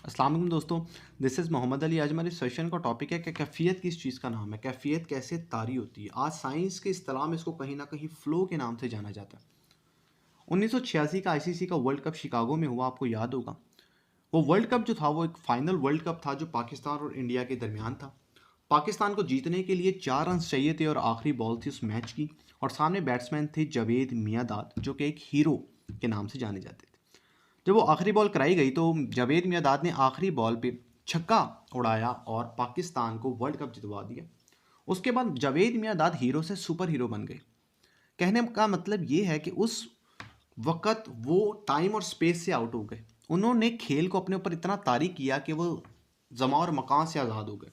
अस्सलाम वालेकुम दोस्तों। This is Mohammad Ali. आज हमारे सेशन का टॉपिक है कि कैफ़ियत किस चीज़ का नाम है, कैफ़ियत कैसे तारी होती है। आज साइंस के इस्तिलाह में इसको कहीं ना कहीं फ़्लो के नाम से जाना जाता है। 1986 का आईसीसी का वर्ल्ड कप शिकागो में हुआ, आपको याद होगा। वो वर्ल्ड कप जो था वो एक फाइनल वर्ल्ड कप था जो पाकिस्तान और इंडिया के दरमियान था। पाकिस्तान को जीतने के लिए 4 रन चाहिए थे और आखिरी बॉल थी उस मैच की। और सामने बैट्समैन थे जावेद मियांदाद, जो कि एक हीरो के नाम से जाने जाते थे। जब वो आखिरी बॉल कराई गई तो जावेद मियांदाद ने आखिरी बॉल पे छक्का उड़ाया और पाकिस्तान को वर्ल्ड कप जितवा दिया। उसके बाद जावेद मियांदाद हीरो से सुपर हीरो बन गए। कहने का मतलब ये है कि उस वक्त वो टाइम और स्पेस से आउट हो गए। उन्होंने खेल को अपने ऊपर इतना तारी किया कि वो जमा और मकान से आज़ाद हो गए।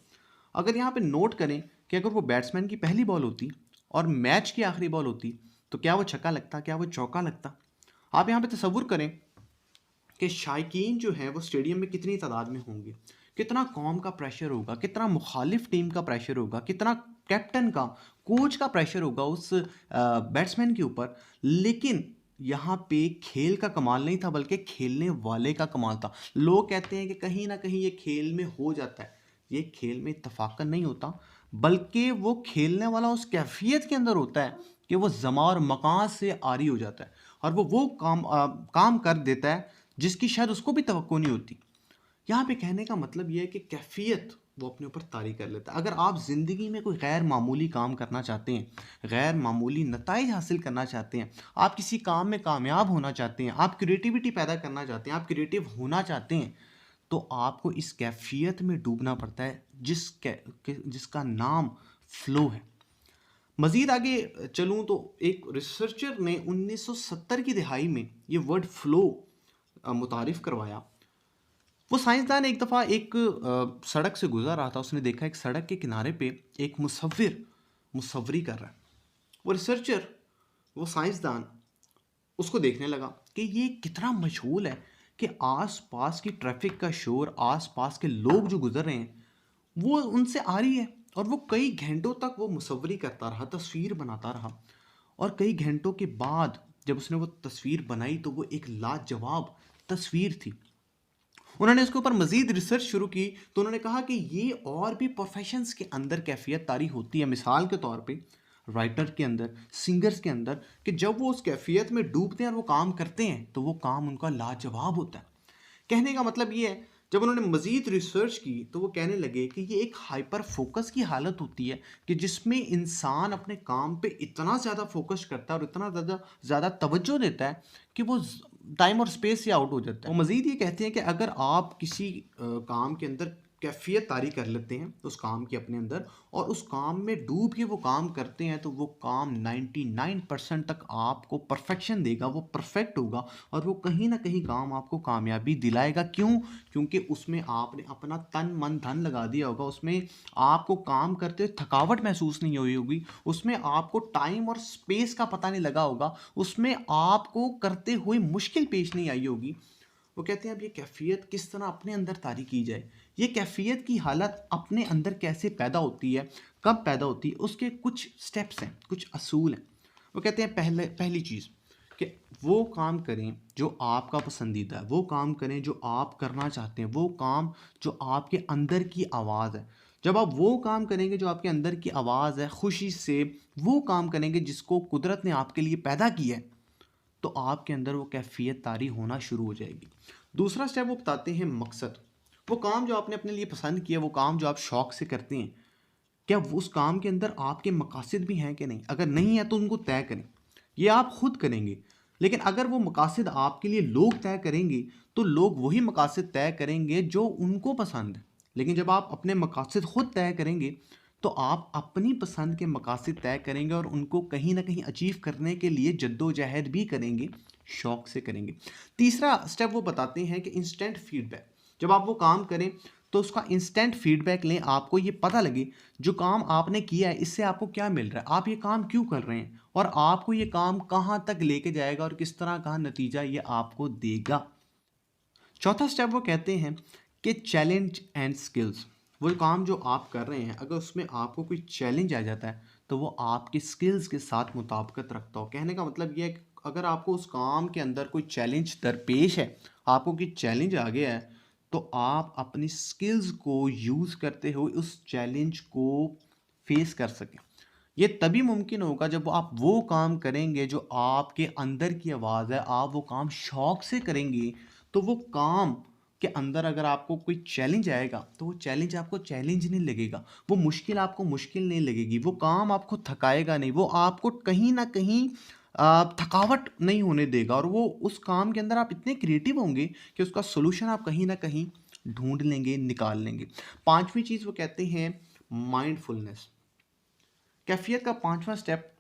अगर यहाँ पे नोट करें कि अगर वो बैट्समैन की पहली बॉल होती और मैच की आखिरी बॉल होती तो क्या वो छक्का लगता, क्या वो चौका लगता। आप यहाँ पे तसव्वुर करें कि शायकीन जो हैं वो स्टेडियम में कितनी तादाद में होंगे, कितना कौम का प्रेशर होगा, कितना मुखालिफ टीम का प्रेशर होगा, कितना कैप्टन का, कोच का प्रेशर होगा उस बैट्समैन के ऊपर। लेकिन यहाँ पे खेल का कमाल नहीं था बल्कि खेलने वाले का कमाल था। लोग कहते हैं कि कहीं ना कहीं ये खेल में हो जाता है, ये खेल में इत्तफाकन नहीं होता, बल्कि वो खेलने वाला उस कैफियत के अंदर होता है कि वो जमा और मकान से आरी हो जाता है और वो काम कर देता है जिसकी शायद उसको भी तवक्को नहीं होती। यहाँ पे कहने का मतलब ये है कि कैफियत वो अपने ऊपर तारी कर लेता है। अगर आप ज़िंदगी में कोई गैर मामूली काम करना चाहते हैं, गैर मामूली नताइज हासिल करना चाहते हैं, आप किसी काम में कामयाब होना चाहते हैं, आप क्रिएटिविटी पैदा करना चाहते हैं, आप क्रिएटिव होना चाहते हैं, तो आपको इस कैफियत में डूबना पड़ता है जिसका नाम फ़्लो है। मज़ीद आगे चलूँ तो एक रिसर्चर ने 1970 की दिहाई में ये वर्ड फ़्लो मुतारिफ़ करवाया। वो साइंसदान एक दफ़ा एक सड़क से गुजर रहा था। उसने देखा एक सड़क के किनारे पे एक मुसव्विर मुसव्वरी कर रहा है। वो रिसर्चर, वो साइंसदान उसको देखने लगा कि ये कितना मशहूल है कि आस पास की ट्रैफिक का शोर, आस पास के लोग जो गुजर रहे हैं वो उनसे आ रही है। और वो कई घंटों तक वो मुसव्वरी करता रहा, तस्वीर बनाता रहा। और कई घंटों के बाद जब उसने वो तस्वीर बनाई तो वो एक लाजवाब तस्वीर थी। उन्होंने इसके ऊपर मजीद रिसर्च शुरू की तो उन्होंने कहा कि ये और भी प्रोफेशंस के अंदर कैफियत तारी होती है। मिसाल के तौर पे राइटर के अंदर, सिंगर्स के अंदर, कि जब वो उस कैफियत में डूबते हैं और वो काम करते हैं तो वो काम उनका लाजवाब होता है। कहने का मतलब ये है, जब उन्होंने मज़ीद रिसर्च की तो वो कहने लगे कि ये एक हाइपर फोकस की हालत होती है कि जिसमें इंसान अपने काम पे इतना ज़्यादा फोकस करता है और इतना ज़्यादा ज़्यादा तवज्जो देता है कि वो टाइम और स्पेस से आउट हो जाता है। वो मज़ीद ये कहते हैं कि अगर आप किसी काम के अंदर कैफियत तारी कर लेते हैं उस काम के अपने अंदर और उस काम में डूब के वो काम करते हैं तो वो काम 99% तक आपको परफेक्शन देगा, वो परफेक्ट होगा और वो कहीं ना कहीं काम आपको कामयाबी दिलाएगा। क्यों? क्योंकि उसमें आपने अपना तन मन धन लगा दिया होगा। उसमें आपको काम करते हुए थकावट महसूस नहीं हुई होगी, उसमें आपको टाइम और स्पेस का पता नहीं लगा होगा, उसमें आपको करते हुए मुश्किल पेश नहीं आई होगी। वो कहते हैं अब ये कैफियत किस तरह अपने अंदर तारी की जाए, ये कैफियत की हालत अपने अंदर कैसे पैदा होती है, कब पैदा होती है, उसके कुछ स्टेप्स हैं, कुछ असूल हैं। वो कहते हैं पहली चीज़ कि वो काम करें जो आपका पसंदीदा है, वो काम करें जो आप करना चाहते हैं, वो काम जो आपके अंदर की आवाज़ है। जब आप वो काम करेंगे जो आपके अंदर की आवाज़ है, खुशी से वो काम करेंगे जिसको कुदरत ने आपके लिए पैदा किया है, तो आपके अंदर वो कैफियत तारी होना शुरू हो जाएगी। दूसरा स्टेप वो बताते हैं मकसद। वो काम जो आपने अपने लिए पसंद किया, वो काम जो आप शौक से करते हैं, क्या उस काम के अंदर आपके मकासद भी हैं कि नहीं। अगर नहीं है तो उनको तय करें, ये आप खुद करेंगे। लेकिन अगर वो मकासद आपके लिए लोग तय करेंगे तो लोग वही मकासद तय करेंगे जो उनको पसंद है। लेकिन जब आप अपने मकासद खुद तय करेंगे तो आप अपनी पसंद के मकासद तय करेंगे और उनको कहीं ना कहीं अचीव करने के लिए जद्दोजहद भी करेंगे, शौक से करेंगे। तीसरा स्टेप वो बताते हैं कि इंस्टेंट फीडबैक। जब आप वो काम करें तो उसका इंस्टेंट फीडबैक लें, आपको ये पता लगे जो काम आपने किया है इससे आपको क्या मिल रहा है, आप ये काम क्यों कर रहे हैं और आपको ये काम कहाँ तक लेके जाएगा और किस तरह का नतीजा ये आपको देगा। चौथा स्टेप वो कहते हैं कि चैलेंज एंड स्किल्स। वो काम जो आप कर रहे हैं अगर उसमें आपको कोई चैलेंज आ जाता है तो वो आपकी स्किल्स के साथ मुताबिकत रखता हो। कहने का मतलब ये है कि अगर आपको उस काम के अंदर कोई चैलेंज दरपेश है, आपको कोई चैलेंज आ गया है, तो आप अपनी स्किल्स को यूज़ करते हुए उस चैलेंज को फेस कर सकें। ये तभी मुमकिन होगा जब आप वो काम करेंगे जो आपके अंदर की आवाज़ है, आप वो काम शौक से करेंगे, तो वो काम के अंदर अगर आपको कोई चैलेंज आएगा, तो वो चैलेंज आपको चैलेंज नहीं लगेगा, वो मुश्किल आपको मुश्किल नहीं लगेगी, वो काम आपको थकाएगा नहीं, वो आपको कहीं न कहीं थकावट नहीं होने देगा और वो उस काम के अंदर आप इतने क्रिएटिव होंगे कि उसका सॉल्यूशन आप कहीं न कहीं ढूँढ लेंगे, निकाल लेंगे। 5वीं चीज़ वो कहते हैं माइंडफुलनेस। कैफ़ियत का 5वां स्टेप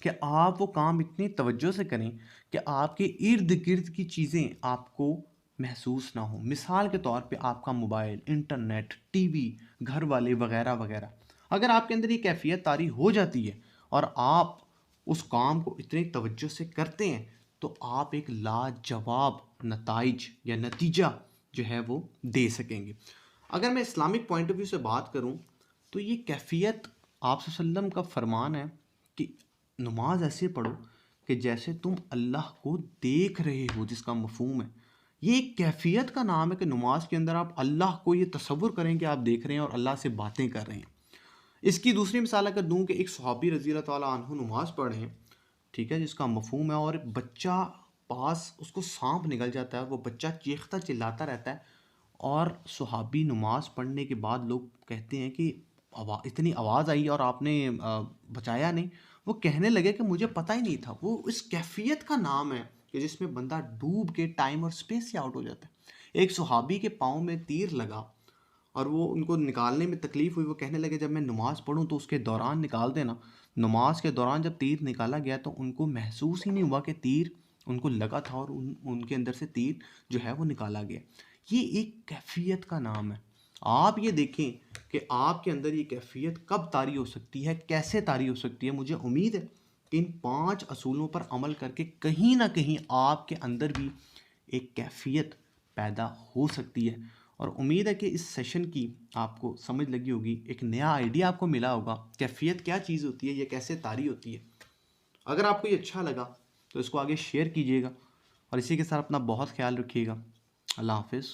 कि आप वो काम इतनी तवज्जो से करें कि आपके इर्द-गिर्द की चीज़ें आपको महसूस ना हो। मिसाल के तौर पे आपका मोबाइल, इंटरनेट, टीवी, घर वाले वग़ैरह-वग़ैरह। अगर आपके अंदर ये कैफ़ियत तारी हो जाती है और आप उस काम को इतनी तवज्जो से करते हैं, तो आप एक लाजवाब नताइज या नतीजा जो है वो दे सकेंगे। अगर मैं इस्लामिक पॉइंट ऑफ व्यू से बात करूँ, तो ये कैफ़ियत आप सल्लल्लाहु अलैहि वसल्लम का फ़रमान है कि नमाज ऐसे पढ़ो कि जैसे तुम अल्लाह को देख रहे हो, जिसका मफ़हूम है। ये एक कैफ़ियत का नाम है कि नमाज के अंदर आप अल्लाह को ये तसव्वुर करें कि आप देख रहे हैं और अल्लाह से बातें कर रहे हैं। इसकी दूसरी मिसाल अगर दूँ कि एक सहाबी रज़ी अल्लाह तआला अन्हु नमाज़ पढ़ रहे हैं, ठीक है, जिसका मफ़हूम है और बच्चा पास उसको साँप निगल जाता है और वो बच्चा चीखता चिल्लाता रहता है और सहाबी नमाज़ पढ़ने के बाद लोग कहते हैं कि इतनी आवाज़ आई और आपने बचाया नहीं। वो कहने लगे कि मुझे पता ही नहीं था। वो इस कैफ़ियत का नाम है कि जिसमें बंदा डूब के टाइम और स्पेस से आउट हो जाता है। एक सहाबी के पाँव में तीर लगा और वो उनको निकालने में तकलीफ़ हुई। वो कहने लगे जब मैं नमाज़ पढ़ूँ तो उसके दौरान निकाल देना। नमाज़ के दौरान जब तीर निकाला गया तो उनको महसूस ही नहीं हुआ कि तीर उनको लगा था और उनके अंदर से तीर जो है वो निकाला गया। ये एक कैफ़ियत का नाम है। आप ये देखें कि आपके अंदर ये कैफ़ियत कब तारी हो सकती है, कैसे तारी हो सकती है। मुझे उम्मीद है कि इन 5 असूलों पर अमल करके कहीं न कहीं आपके अंदर भी एक कैफ़ियत पैदा हो सकती है और उम्मीद है कि इस सेशन की आपको समझ लगी होगी, एक नया आइडिया आपको मिला होगा, कैफ़ियत क्या चीज़ होती है, ये कैसे तारी होती है। अगर आपको ये अच्छा लगा तो इसको आगे शेयर कीजिएगा और इसी के साथ अपना बहुत ख्याल रखिएगा। अल्लाह हाफ़िज़।